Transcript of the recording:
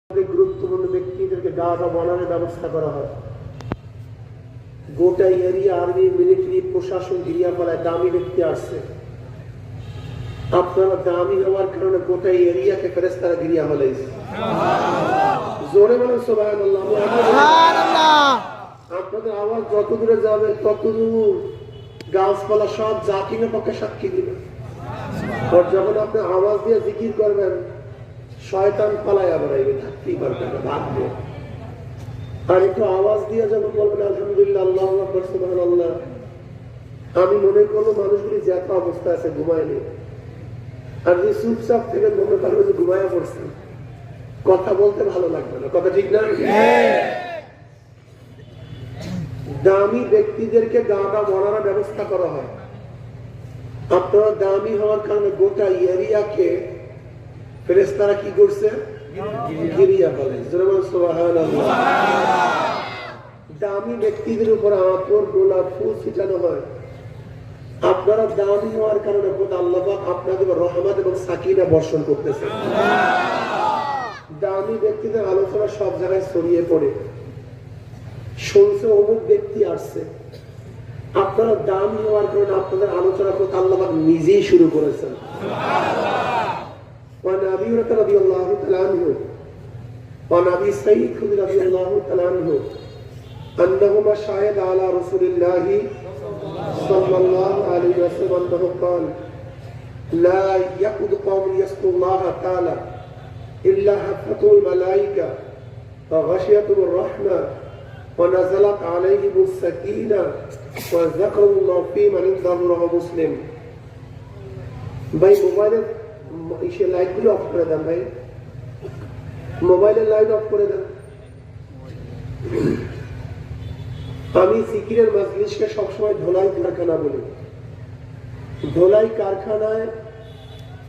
গুরুত্বপূর্ণ ব্যক্তিদেরকে গাদা বানানোর ব্যবস্থা করা হয়। গোটা এরিয়া আর্মি মিলিটারি প্রশাসন ঘিরিয়া পালায় দামি ব্যক্তি আসছে। আপনারা দামি হওয়ার কারণে গোটা এরিয়াকে ফেরেশতারা ঘিরিয়া ফেলাইছে। জোরে বলেন সুবহানাল্লাহ। আপনাদের আওয়াজ যত দূরে যাবে তত দূর গাছপালা সব জাতিনের পক্ষে সাক্ষী দিবে। আর যখন আপনি আওয়াজ দিয়ে জিকির করবেন শয়তান পালায় আবার আইবে, থাকতেই পারবে না, ভাগবে। আর একটু আওয়াজ দিয়ে যখন বলবেন আলহামদুলিল্লাহ আল্লাহু আকবার সুবহানাল্লাহ, আমি মনে করবো মানুষগুলি যে এত অবস্থা আছে ঘুমায়নি, আর যে চুপচাপ থেকে মনে করবে যে ঘুমায়া পড়ছে, কথা বলতে ভালো লাগবে না। কথা ঠিক না? দামি ব্যক্তিদেরকে গাদা মরার ব্যবস্থা করা হয়। আপনারা দামি হওয়ার কারণে গোটা এরিয়াকে ফেরেশতারা কি করছে? ঘিরিয়া ফেলে। সুবহানাল্লাহ। দামি ব্যক্তিদের উপর আতর গোলাপ ফুল ছিটানো হয়। আপনারা দামি হওয়ার কারণে আল্লাহ পাক আপনাদের রহমত এবং সাকিনা বর্ষণ করতেছে। দামি ব্যক্তিদের আলোচনা সব জায়গায় ছড়িয়ে পড়ে, শুনছে অমুক ব্যক্তি আসছে। আপনারা দামি হওয়ার কারণে আপনাদের আলোচনা করতে আল্লাহ পাক নিজেই শুরু করেছেন। وعن أبي هريرة رضي الله تعالى عنه وعن أبي سعيد رضي الله تعالى عنه أنهما شهد على رسول الله صلى الله عليه وسلم أنه قال لا يقعد قوم يذكرون الله تعالى إلا حفتهم الملائكة وغشيتهم الرحمة ونزلت عليهم السكينة وذكروا الله في من عنده رواه مسلم. ভাই মোবাইলের লাইট গুলো অফ করে দেন, ভাই মোবাইলের লাইট অফ করে দেন। আমি জিকিরের মাজলিসকে সবসময় ধোলাই কারখানা বলি। ধোলাই কারখানায়